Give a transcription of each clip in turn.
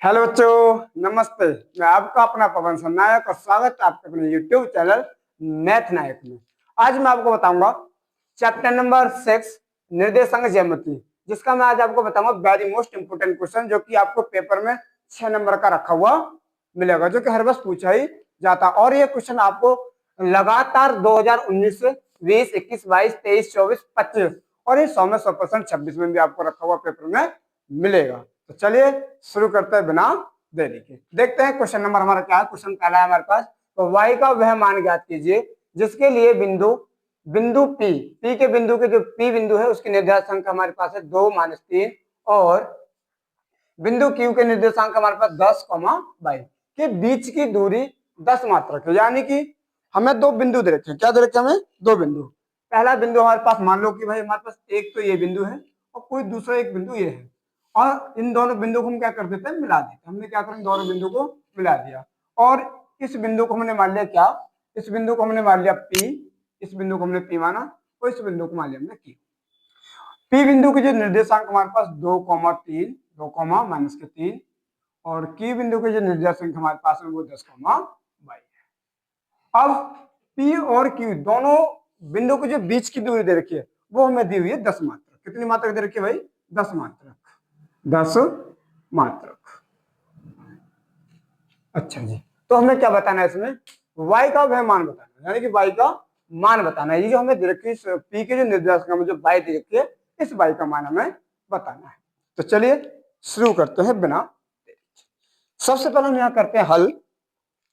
Hello बच्चों, नमस्ते। मैं आपका अपना पवन नायक और स्वागत है आपके अपने यूट्यूब चैनल मैथ नायक में। आज मैं आपको बताऊंगा चैप्टर नंबर 6 निर्देशांक ज्यामिति, जिसका मैं आज आपको बताऊंगा वेरी मोस्ट इंपोर्टेंट क्वेश्चन, जो कि आपको पेपर में 6 नंबर का रखा हुआ मिलेगा, जो कि हर बस पूछा ही जाता। और ये क्वेश्चन आपको लगातार 2019 से 20, 21, 22, 23, 24, 25 और ये 100 में 100% 26 में भी आपको रखा हुआ पेपर में मिलेगा। तो चलिए शुरू करते हैं बिना देरी के। देखते हैं क्वेश्चन नंबर हमारा क्या है। क्वेश्चन पहला है हमारे पास, तो y का वह मान ज्ञात कीजिए जिसके लिए बिंदु बिंदु P के बिंदु के जो P बिंदु है उसकी निर्देशांक संख्या हमारे पास है 2, -3 और बिंदु Q के निर्देशांक हमारे पास 10, 22 के बीच की दूरी 10 मात्रक है। यानी कि हमें दो बिंदु दे रखे हैं। क्या दे रखे हैं हमें? दो बिंदु। पहला बिंदु हमारे पास, मान लो कि भाई हमारे पास एक तो ये बिंदु है और कोई दूसरा एक बिंदु ये है, और इन दोनों बिंदु को हम क्या कर देते हैं? मिला देते हैं। हमने क्या करें? दोनों बिंदु को मिला दिया और इस बिंदु को हमने मान लिया क्या? इस बिंदु को हमने मान लिया P, इस बिंदु को हमने P माना और इस बिंदु को मान लिया हमने Q। P बिंदु के जो निर्देशांक हमारे पास 2, 3, 2, -3 और Q बिंदु के जो निर्देशांक हमारे पास है वो 10, 22 है। अब P और Q दोनों बिंदु के जो बीच की दूरी दे रखी है वो हमें दी हुई है 10 मात्रक। कितनी मात्रक दे रखी है भाई? 10 मात्रक। 10 मात्रक। अच्छा जी, तो हमें क्या बताना है इसमें? y का वह मान बताना है, यानी कि y का मान बताना है। ये जो हमें दे रखी है P के जो निर्देशांक में जो y दे रखी है, इस y का मान हमें बताना है। तो चलिए शुरू करते हैं बिना। सबसे पहले हम यहाँ करते हैं हल।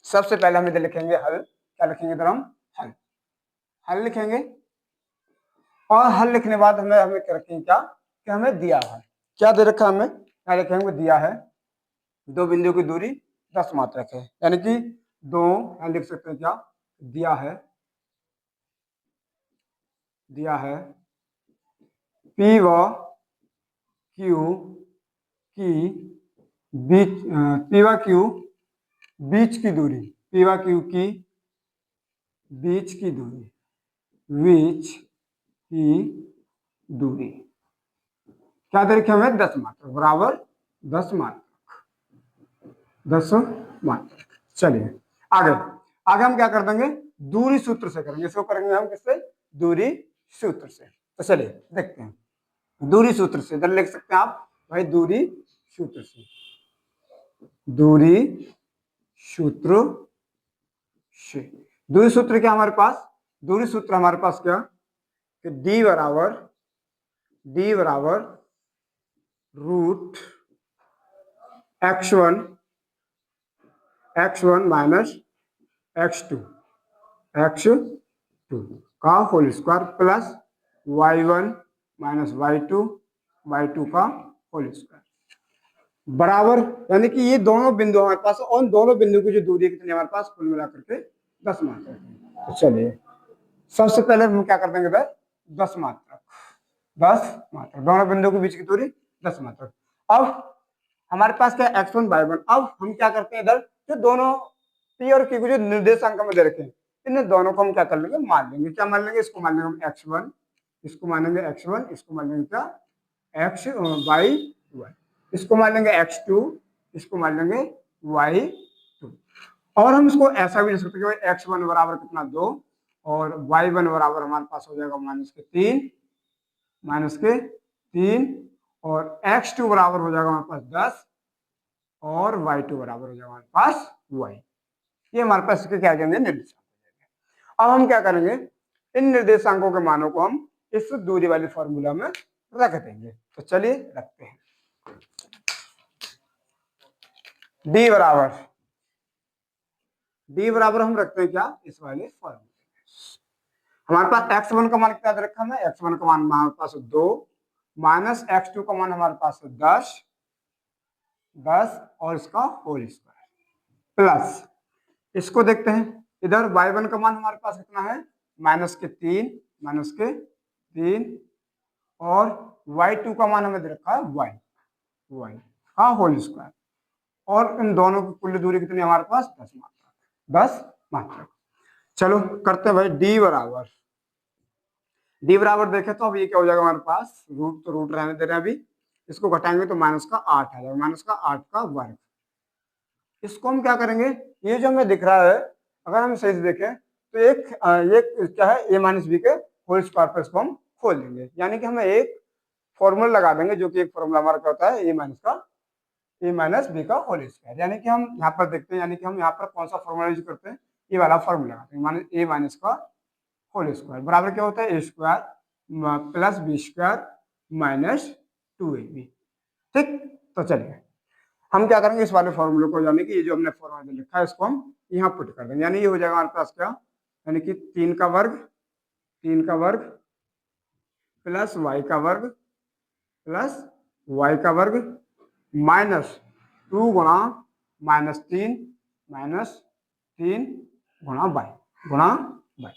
सबसे पहले हम इधर लिखेंगे हल। क्या लिखेंगे इधर? हम हल हल लिखेंगे और हल लिखने के बाद हमें क्या रखेंगे? क्या कि हमें दिया है, क्या दे रखा है हमें? क्या लिखेंगे? दिया है दो बिंदु की दूरी 10 मात्रक है, यानी कि दो लिख सकते हैं क्या? दिया है P व Q की बीच P व Q बीच की दूरी, P व Q की बीच की दूरी क्या दे रखी हमें? 10 मात्रक बराबर 10 मात्रक। 10 मात्रक। चलिए आगे हम क्या कर देंगे? दूरी सूत्र से करेंगे। इसको करेंगे हम किससे? दूरी सूत्र से। तो चलिए देखते हैं। दूरी सूत्र से इधर लिख सकते हैं आप भाई, दूरी सूत्र से। दूरी सूत्र से दूरी सूत्र क्या हमारे पास? दूरी सूत्र हमारे पास क्या कि D बराबर रूट x1 माइनस x2 का whole square plus y1 minus y2 का होल स्क्वायर बराबर, यानी कि ये दोनों बिंदु हमारे पास, और दोनों बिंदु की जो दूरी कितनी हमारे पास कुल मिलाकर के 10 मात्रक है। तो चलिए सबसे पहले हम क्या कर देंगे? 10 मात्रक। 10 मात्रक, दोनों बिंदु के बीच की दूरी 10 मात्रक। अब हमारे पास क्या? x1 y1। अब हम क्या करते हैं? इधर जो दोनों P और Q को जो निर्देशांक में दे रखे हैं, इन दोनों को हम क्या कर लेंगे? मान लेंगे। क्या मान लेंगे? इसको मान लेंगे हम x1, इसको मानेंगे x1, इसको मान लेंगे क्या? x y, इसको मान लेंगे x2, इसको मान लेंगे y2। और हम इसको ऐसा भी लिख सकते हैं कि x1 बराबर कितना? 2 और y1 बराबर हमारे पास हो जाएगा -3 और x2 बराबर हो जाएगा हमारे पास 10 और y2 बराबर हो जाएगा हमारे पास y। ये हमारे पास क्या आ जाएंगे? निर्देशांक। अब हम क्या करेंगे? इन निर्देशांकों के मानों को हम इस दूरी वाली फॉर्मूला में रख देंगे। तो चलिए रखते हैं। D बराबर हम रखते हैं क्या? इस वाले फॉर्मूले में। हमारे पास x1 का मान क्या दे रखा है? x1 का मान हमारे पास 2 माइनस x2 का मान हमारे पास 10 और इसका होल स्क्वायर प्लस, इसको देखते हैं इधर y1 का मान हमारे पास कितना है? -3 और y2 का मान हमें दे रखा है y का होल स्क्वायर, और इन दोनों की कुल दूरी कितनी हमारे पास? 10 मात्रक। चलो करते हैं भाई। D बराबर देखे तो अब ये क्या हो जाएगा हमारे पास? रूट तो रूट रहने दे रहे हैं, अभी इसको घटाएंगे तो -8 आ जाएगा, -8 का वर्ग इसको हम क्या करेंगे, ये जो हमें दिख रहा है अगर हम सही से देखें तो एक क्या है ए माइनस बी के होल स्क्वायर पर इसको हम खोल देंगे, यानी कि हमें एक फॉर्मूला लगा देंगे जो कि एक फॉर्मूला हमारा क्या होता है ए माइनस बी का होल स्क्वायर, यानी कि हम यहाँ पर देखते हैं, यानी कि हम यहाँ पर कौन सा फॉर्मूला यूज करते हैं, ये वाला फॉर्मूला लगाते हैं, माने ए माइनस का होल स्क्वायर बराबर क्या होता है A square plus B square minus 2ab। ठीक, तो चलिए हम क्या करेंगे, इस वाले फॉर्मूले को, यानी कि ये जो हमने फॉर्मूला लिखा है इसको हम यहाँ पुट कर देंगे, यानी ये हो जाएगा हमारे पास क्या, यानी कि 3 का वर्ग प्लस वाई का वर्ग माइनस 2 गुणा -3 गुणा वाई।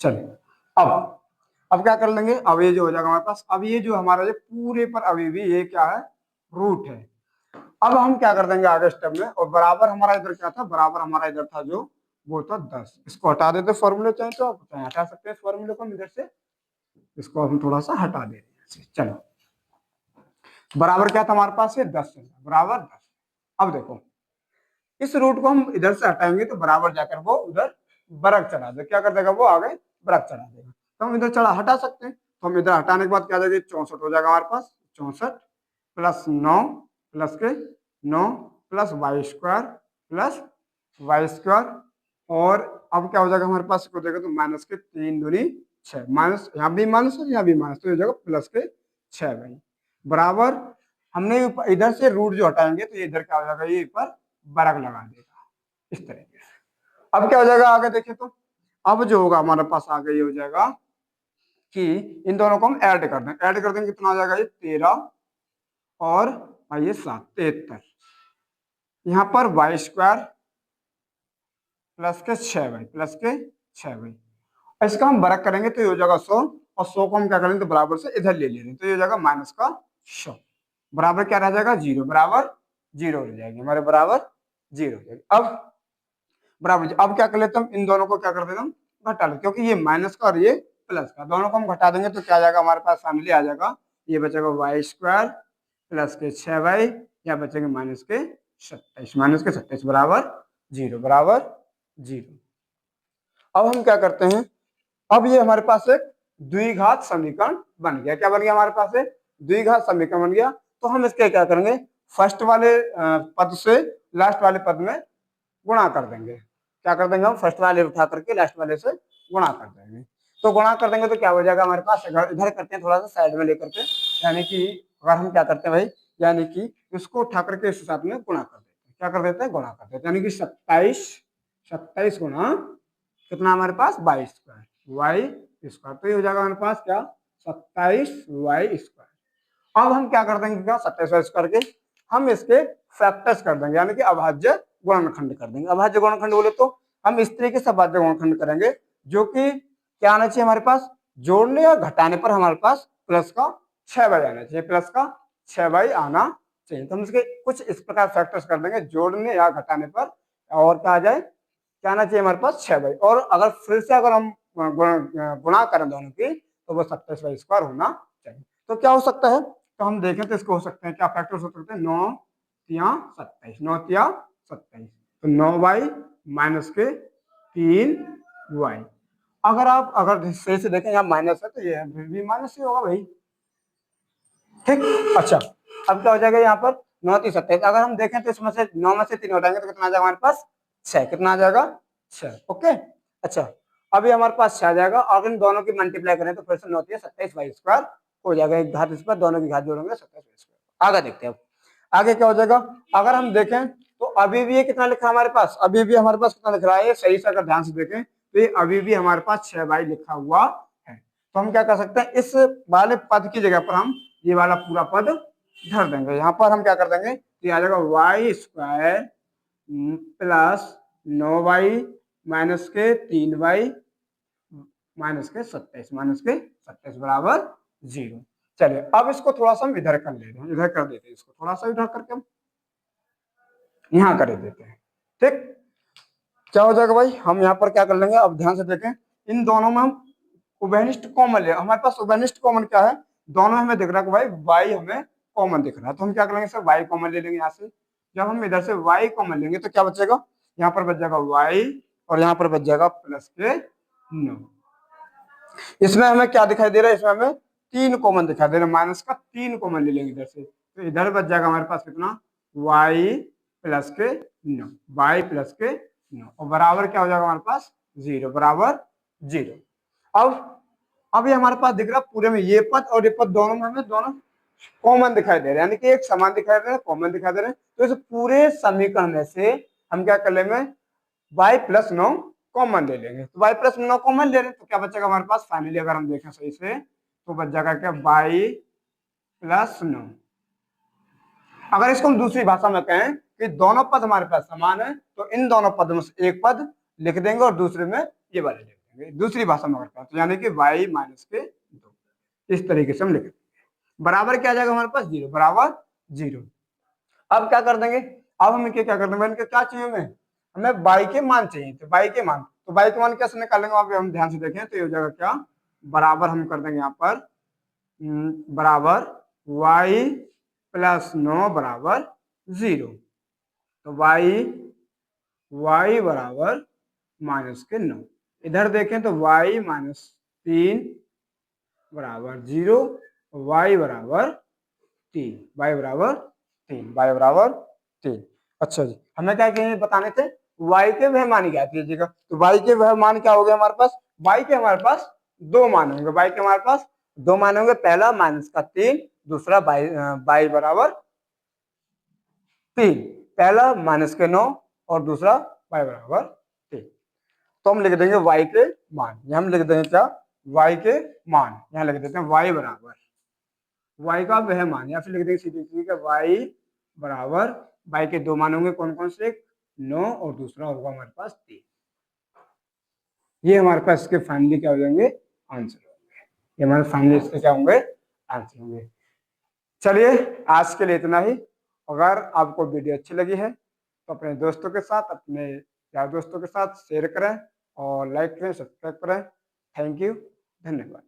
चलिए अब क्या कर लेंगे, अब ये जो हो जाएगा हमारे पास, अब ये जो हमारा ये पूरे पर अभी भी ये क्या है, रूट है। अब हम क्या कर देंगे आगे स्टेप में, और बराबर हमारा इधर क्या था, बराबर हमारा इधर था जो वो था 10, इसको हटा देते फॉर्मूले, चाहे तो आप हटा सकते हैं इस फॉर्मूले को इधर से, इसको हम थोड़ा सा हटा दे रहे हैं। चलो बराबर क्या था हमारे पास, ये 10 बराबर 10। अब देखो इस रूट को हम इधर से हटाएंगे तो बराबर जाकर वो उधर बरक चढ़ा दे, क्या कर देगा वो आगे बरक चढ़ा देगा, तो हम इधर चढ़ा हटा सकते हैं, तो हम इधर हटाने के बाद क्या जाएगा 64 हो जाएगा हमारे पास, 64 प्लस 9 प्लस वाई स्क्वायर और अब क्या हो जाएगा हमारे पास, इसको देखो तो माइनस के 3 दूनी 6, माइनस यहाँ भी माइनस और यहाँ भी माइनस, तो हो जाएगा प्लस के 6 भाई बराबर, हमने इधर से रूट जो हटाएंगे तो ये इधर क्या हो जाएगा, ये पर बरक लगा देगा इस तरीके से। अब क्या हो जाएगा आगे देखिए, तो अब जो होगा हमारे पास आगे ये हो जाएगा कि इन दोनों को हम ऐड कर देंगे, कितना हो जाएगा, ये 13 और ये 7 73, यहाँ पर वाई स्क्वायर प्लस के 6 भाई इसका हम बरक करेंगे तो ये हो जाएगा 100, और 100 को हम क्या करेंगे तो बराबर से इधर ले लेंगे, तो ये हो जाएगा माइनस का 100 बराबर क्या रह जाएगा 0, बराबर 0 हो जाएगी हमारे, बराबर 0 हो जाएगी। अब क्या कर लेते हम, इन दोनों को क्या कर देते हम घटा लेते, क्योंकि ये माइनस का और ये प्लस का, दोनों को हम घटा देंगे तो क्या आ जाएगा हमारे पास फैमिली आ जाएगा, ये बचेगा वाई स्क्वायर प्लस के 6y, या बचेंगे माइनस के 27 बराबर 0। अब हम क्या करते हैं, अब ये हमारे पास एक द्विघात समीकरण बन गया, क्या बन गया हमारे पास एक द्विघात समीकरण बन गया, तो हम इसके क्या करेंगे, फर्स्ट वाले पद से लास्ट वाले पद में गुणा कर देंगे, क्या कर देंगे हम फर्स्ट वाले उठा करके लास्ट वाले से गुणा कर देंगे, तो गुणा कर देंगे तो क्या हो जाएगा हमारे पास, इधर करते हैं थोड़ा सा साइड में लेकर के, यानी कि अगर हम क्या करते हैं भाई, यानी कि इसको उठा करके इसके साथ में गुणा कर देते हैं, क्या कर देते हैं गुणा कर देते हैं, यानी कि 27 गुणा कितना हमारे पास 22 स्क्वायर वाई स्क्वायर, तो ये हो जाएगा हमारे पास क्या 27 वाई स्क्वायर। अब हम क्या कर देंगे, क्या 27 वाई स्क्वायर के हम इसके फैक्टर्स कर देंगे, यानी कि अभाज्य गुणनखंड कर देंगे। अभाज्य गुणनखंड बोले तो हम इस तरीके से अभाज्य गुणनखंड करेंगे जो कि क्या आना चाहिए हमारे पास, जोड़ने या घटाने पर हमारे पास प्लस का 6y आना चाहिए, प्लस का 6y आना चाहिए, तो हम इसके कुछ इस प्रकार फैक्टर्स कर देंगे जोड़ने या घटाने पर, और क्या आ जाए, क्या आना चाहिए हमारे पास 6y, और अगर फिर से अगर हम गुणा करें दोनों की तो वो 27y स्क्वायर होना चाहिए। तो क्या हो सकता है, तो हम देखें तो इसको हो सकते हैं क्या फैक्टर्स हो सकते हैं, 9 तिया 27, तो 9y माइनस के 3y, अगर सही से देखें यहाँ माइनस है तो ये भी माइनस ही होगा भाई, ठीक। अच्छा अब क्या हो जाएगा यहाँ पर 9 3 27, अगर हम देखें तो इसमें से 9 में से 3 हटाएंगे तो कितना आ जाएगा हमारे पास 6, कितना आ जाएगा 6, ओके। अच्छा अभी हमारे पास 6 आ जाएगा, और इन दोनों की मल्टीप्लाई करें तो फिर से 9 3 27 वाई स्क्वायर हो जाएगा, एक घात इस पर दोनों की घात जोड़ेंगे 27 वाई स्क्वायर। आगे देखते हैं, अब आगे क्या हो जाएगा, अगर हम देखें तो अभी भी ये कितना लिखा है हमारे पास, अभी भी हमारे पास कितना लिख रहा है, सही से अगर ध्यान से देखें तो ये अभी भी हमारे पास 6y लिखा हुआ है, तो हम क्या कर सकते हैं, इस वाले पद की जगह पर हम ये वाला पूरा पद धर देंगे, यहाँ पर हम क्या कर देंगे, तो आ जाएगा Y square plus 9y minus के 3y माइनस के 27 बराबर 0। चलिए अब इसको थोड़ा सा हम इधर कर ले रहे हैं, इधर कर देते हैं, इसको थोड़ा सा इधर करके हम यहाँ कर देते हैं, ठीक। क्या हो जाएगा भाई, हम यहाँ पर क्या कर लेंगे, अब ध्यान से देखें, इन दोनों में हम उभयनिष्ठ कॉमन ले, हमारे पास उभयनिष्ठ कॉमन क्या है, दोनों हमें दिख रहा है कि भाई y हमें कॉमन दिख रहा है, तो हम क्या करेंगे सर y कॉमन ले लेंगे यहाँ से, जब हम इधर से y कॉमन लेंगे तो क्या बचेगा, यहाँ पर बच जाएगा y और यहाँ पर बच जाएगा प्लस के 9। इसमें हमें क्या दिखाई दे रहा है, इसमें हमें 3 कॉमन दिखाई दे रहा है, माइनस का 3 कॉमन ले लेंगे इधर से, तो इधर बच जाएगा हमारे पास कितना, y प्लस के 9, y प्लस के 9 और बराबर क्या हो जाएगा हमारे पास 0, बराबर 0। अब ये हमारे पास दिख रहा है पूरे में ये पद और ये पद दोनों में हमें दोनों कॉमन दिखाई दे रहे हैं, यानी कि एक समान दिखाई दे रहे हैं, कॉमन दिखाई दे रहे हैं। तो इस पूरे समीकरण में से हम क्या कर लेंगे, y प्लस 9 कॉमन ले लेंगे। तो y प्लस 9 कॉमन ले रहे हैं तो क्या बचेगा हमारे पास, फाइनली अगर हम देखें सही से तो बच जाएगा क्या, y प्लस 9। अगर इसको हम दूसरी भाषा में कहें कि दोनों पद हमारे पास समान है तो इन दोनों पदों में से एक पद लिख देंगे और दूसरे में ये वाले लिख देंगे, दूसरी भाषा में अगर कहें तो, यानी कि y माइनस के 2, इस तरीके से हम लिख देंगे। बराबर क्या आ जाएगा हमारे पास 0, बराबर 0। अब क्या कर देंगे, अब हमें क्या कर देंगे, इनके क्या चाहिए, हमें बाई के मान चाहिए, तो बाई के मान कैसे निकालेंगे, अब हम ध्यान से देखें तो ये हो जाएगा क्या, बराबर हम कर देंगे यहाँ पर बराबर y प्लस 9 बराबर 0, तो y बराबर माइनस के 9। इधर देखें तो y माइनस 3 बराबर 0, y बराबर 3, y बराबर 3। अच्छा जी, हमें क्या कहेंगे बताने थे, y के वह मान क्या कीजिएगा, तो y के वह मान क्या हो गया हमारे पास, y के हमारे पास 2 मान होंगे, y के हमारे पास 2 मान होंगे, पहला माइनस का 3, दूसरा y बराबर 3, पहला माइनस के 9 और दूसरा y बराबर 3। तो हम लिख देंगे y के मान, हम लिख देंगे क्या, y के मान, यहाँ लिख देते हैं y बराबर y का वह मान, या फिर लिख देंगे सीधे सीधे y बराबर, y के 2 मान होंगे कौन कौन से, 9 और दूसरा होगा हमारे पास 3। ये हमारे पास इसके फाइनली क्या हो जाएंगे, आंसर होंगे, ये हमारे फाइनली इसके क्या होंगे, आंसर होंगे। चलिए आज के लिए इतना ही। अगर आपको वीडियो अच्छी लगी है तो अपने दोस्तों के साथ, अपने यार दोस्तों के साथ शेयर करें और लाइक करें, सब्सक्राइब करें। थैंक यू, धन्यवाद।